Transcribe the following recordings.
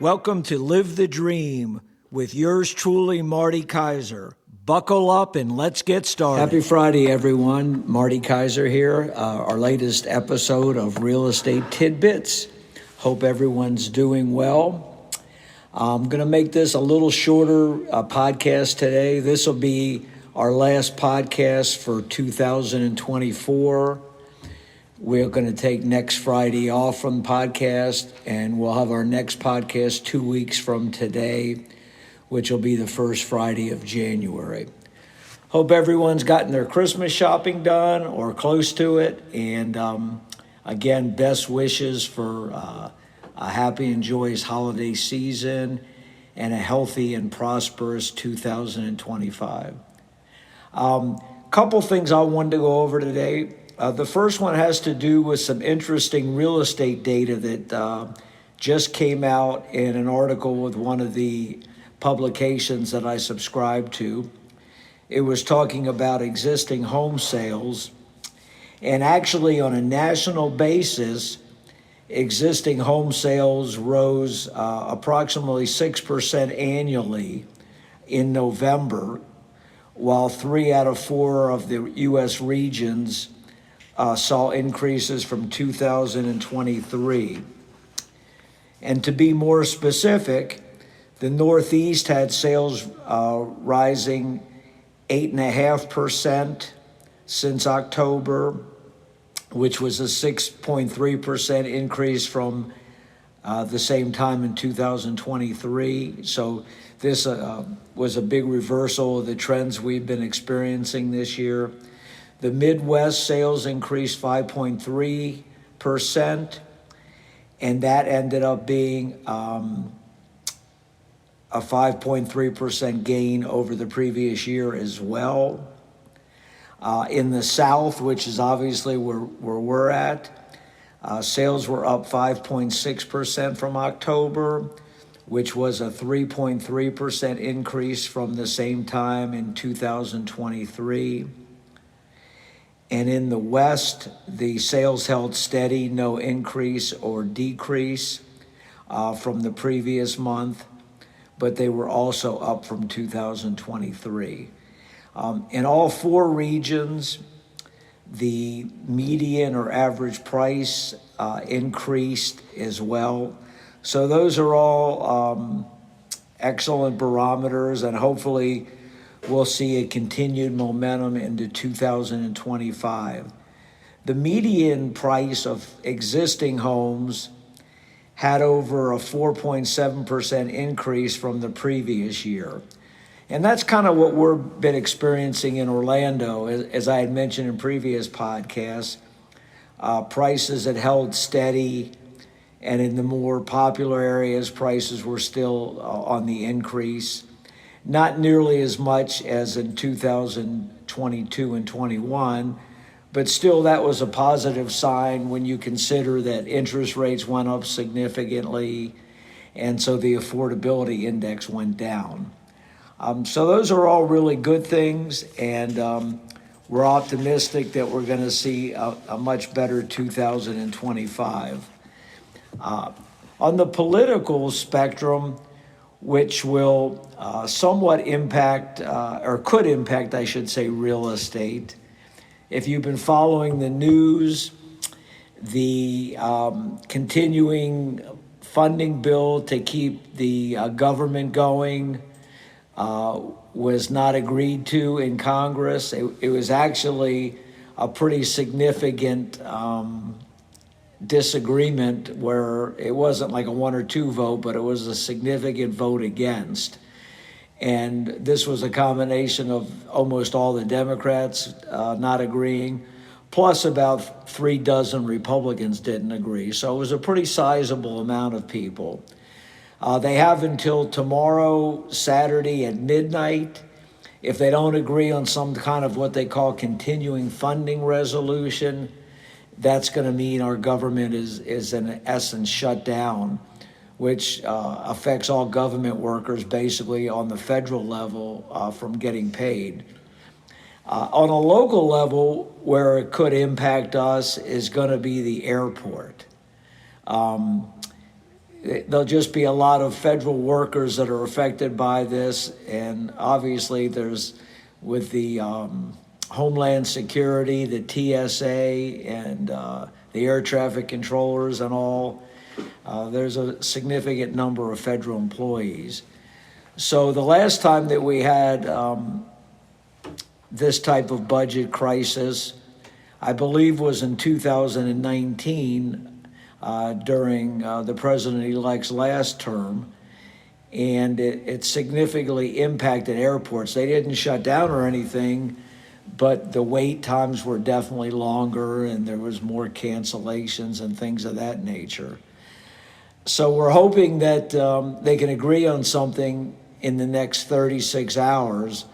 Welcome to Live the Dream with yours truly, Marty Kaiser. Buckle up and let's get started. Happy Friday, everyone. Marty Kaiser here, our latest episode of Real Estate Tidbits. Hope everyone's doing well. I'm going to make this a little shorter podcast today. This will be our last podcast for 2024. We're going to take next Friday off from the podcast, and we'll have our next podcast 2 weeks from today, which will be the first Friday of January. Hope everyone's gotten their Christmas shopping done or close to it. And again, best wishes for a happy and joyous holiday season and a healthy and prosperous 2025. Couple things I wanted to go over today. The first one has to do with some interesting real estate data that just came out in an article with one of the publications that I subscribe to. It was talking about existing home sales, and actually on a national basis, existing home sales rose approximately 6% annually in November, while 3 out of 4 of the U.S. regions saw increases from 2023. And to be more specific, the Northeast had sales rising 8.5% since October, which was a 6.3% increase from the same time in 2023. So this was a big reversal of the trends we've been experiencing this year. The Midwest sales increased 5.3%, and that ended up being a 5.3% gain over the previous year as well. In the South, which is obviously where we're at, sales were up 5.6% from October, which was a 3.3% increase from the same time in 2023. And in the West, the sales held steady, no increase or decrease from the previous month, but they were also up from 2023. In all 4 regions, the median or average price increased as well. So those are all excellent barometers, and hopefully we'll see a continued momentum into 2025. The median price of existing homes had over a 4.7% increase from the previous year. And that's kind of what we've been experiencing in Orlando. As I had mentioned in previous podcasts, prices had held steady, and in the more popular areas, prices were still on the increase. Not nearly as much as in 2022 and 21, but still that was a positive sign when you consider that interest rates went up significantly, and so the affordability index went down. So those are all really good things, and we're optimistic that we're going to see a much better 2025. On the political spectrum, which will somewhat impact, or could impact, I should say, real estate. If you've been following the news, the continuing funding bill to keep the government going was not agreed to in Congress. It was actually a pretty significant disagreement where it wasn't like a 1 or 2 vote, but it was a significant vote against. And this was a combination of almost all the Democrats not agreeing, plus about 3 dozen Republicans didn't agree. So it was a pretty sizable amount of people. They have until tomorrow, Saturday at midnight. If they don't agree on some kind of what they call continuing funding resolution, that's going to mean our government is in essence shut down, which affects all government workers basically on the federal level from getting paid. On a local level, where it could impact us is going to be the airport. there'll just be a lot of federal workers that are affected by this. And obviously there's, with the Homeland Security, the TSA, and the air traffic controllers and all, there's a significant number of federal employees. So the last time that we had this type of budget crisis, I believe, was in 2019 during the president-elect's last term, and it significantly impacted airports. They didn't shut down or anything, but the wait times were definitely longer, and there was more cancellations and things of that nature. So we're hoping that they can agree on something in the next 36 hours,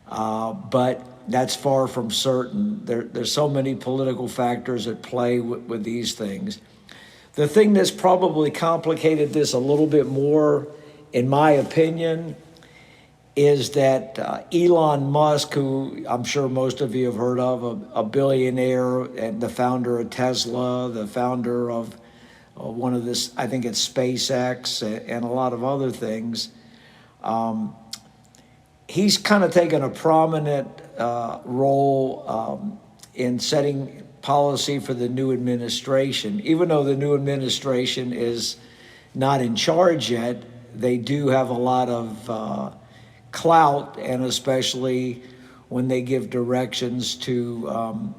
but that's far from certain. There's so many political factors at play with these things. The thing that's probably complicated this a little bit more, in my opinion, is that Elon Musk, who I'm sure most of you have heard of, a billionaire and the founder of Tesla, the founder of one of this, I think it's SpaceX, and a lot of other things, he's kind of taken a prominent role in setting policy for the new administration. Even though the new administration is not in charge yet, they do have a lot of clout, and especially when they give directions to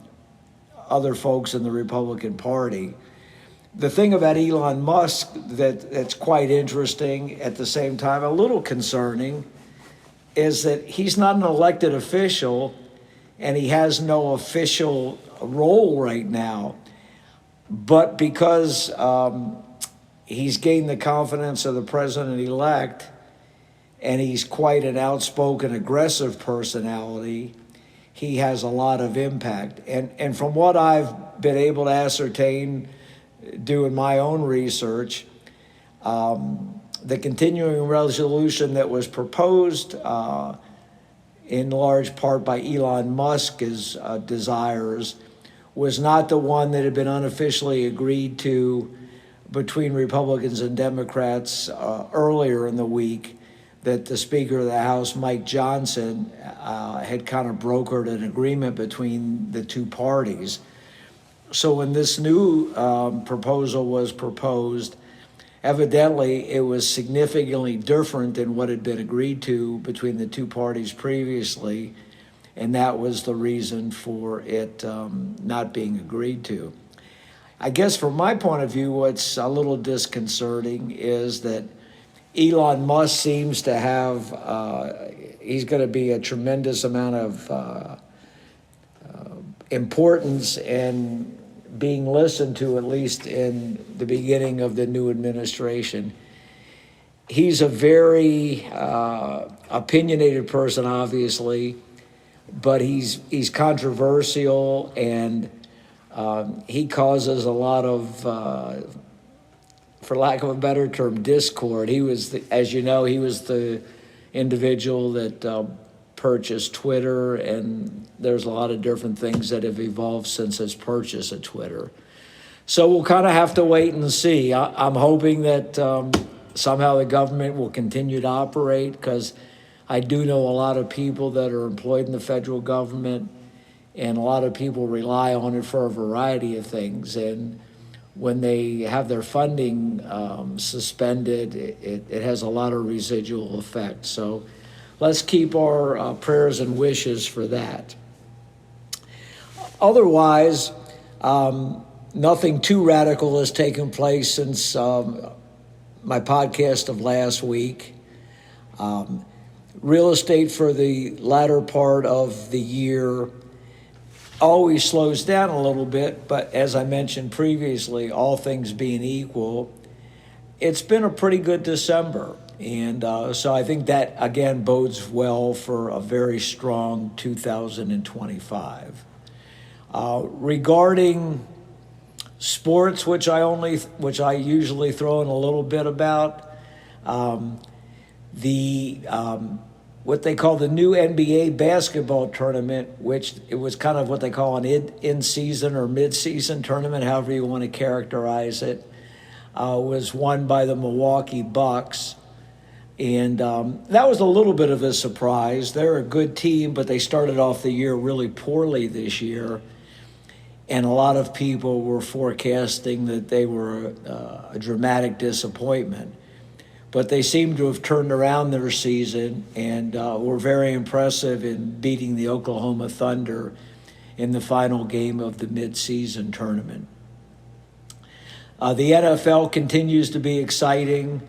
other folks in the Republican Party. The thing about Elon Musk that's quite interesting, at the same time a little concerning, is that he's not an elected official and he has no official role right now. But because he's gained the confidence of the president-elect and he's quite an outspoken, aggressive personality, he has a lot of impact. And from what I've been able to ascertain doing my own research, the continuing resolution that was proposed in large part by Elon Musk's desires was not the one that had been unofficially agreed to between Republicans and Democrats earlier in the week, that the Speaker of the House, Mike Johnson, had kind of brokered an agreement between the two parties. So when this new proposal was proposed, evidently it was significantly different than what had been agreed to between the two parties previously, and that was the reason for it not being agreed to. I guess from my point of view, what's a little disconcerting is that Elon Musk seems to have, he's going to be a tremendous amount of importance and being listened to, at least in the beginning of the new administration. He's a very opinionated person, obviously, but he's controversial, and he causes a lot of, for lack of a better term, discord. He was, as you know, he was the individual that purchased Twitter, and there's a lot of different things that have evolved since his purchase of Twitter. So we'll kind of have to wait and see. I'm hoping that somehow the government will continue to operate, because I do know a lot of people that are employed in the federal government, and a lot of people rely on it for a variety of things. And when they have their funding suspended, it has a lot of residual effect. So let's keep our prayers and wishes for that. Otherwise, nothing too radical has taken place since my podcast of last week. Real estate for the latter part of the year always slows down a little bit, but as I mentioned previously, all things being equal, it's been a pretty good December. And so I think that, again, bodes well for a very strong 2025. Regarding sports, which I usually throw in a little bit about, what they call the new NBA basketball tournament, which it was kind of what they call an in-season or mid-season tournament, however you want to characterize it. was won by the Milwaukee Bucks. And that was a little bit of a surprise. They're a good team, but they started off the year really poorly this year. And a lot of people were forecasting that they were a dramatic disappointment. But they seem to have turned around their season and were very impressive in beating the Oklahoma Thunder in the final game of the midseason tournament. The NFL continues to be exciting.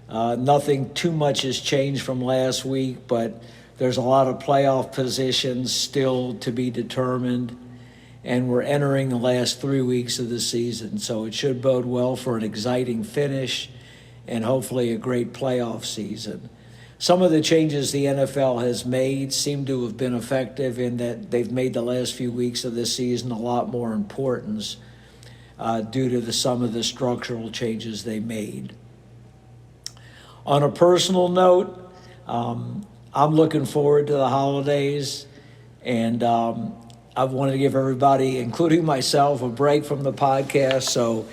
Nothing too much has changed from last week, but there's a lot of playoff positions still to be determined. And we're entering the last 3 weeks of the season, so it should bode well for an exciting finish and hopefully a great playoff season. Some of the changes the NFL has made seem to have been effective in that they've made the last few weeks of this season a lot more importance due to some of the structural changes they made. On a personal note, I'm looking forward to the holidays, and I wanted to give everybody, including myself, a break from the podcast, so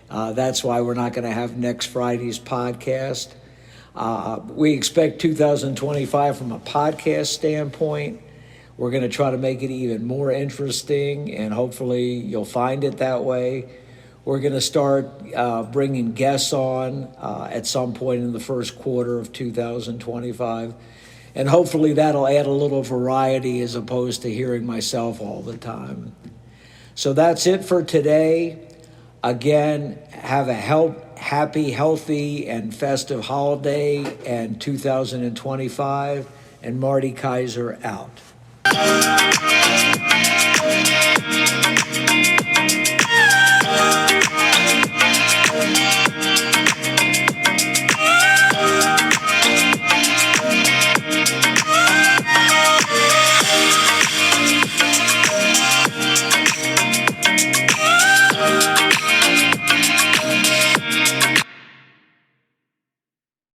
that's why we're not going to have next Friday's podcast. We expect 2025 from a podcast standpoint. We're going to try to make it even more interesting, and hopefully you'll find it that way. We're going to start bringing guests on at some point in the first quarter of 2025. And hopefully that'll add a little variety as opposed to hearing myself all the time. So that's it for today. Again, have a happy, healthy, and festive holiday and 2025. And Marty Kaiser out.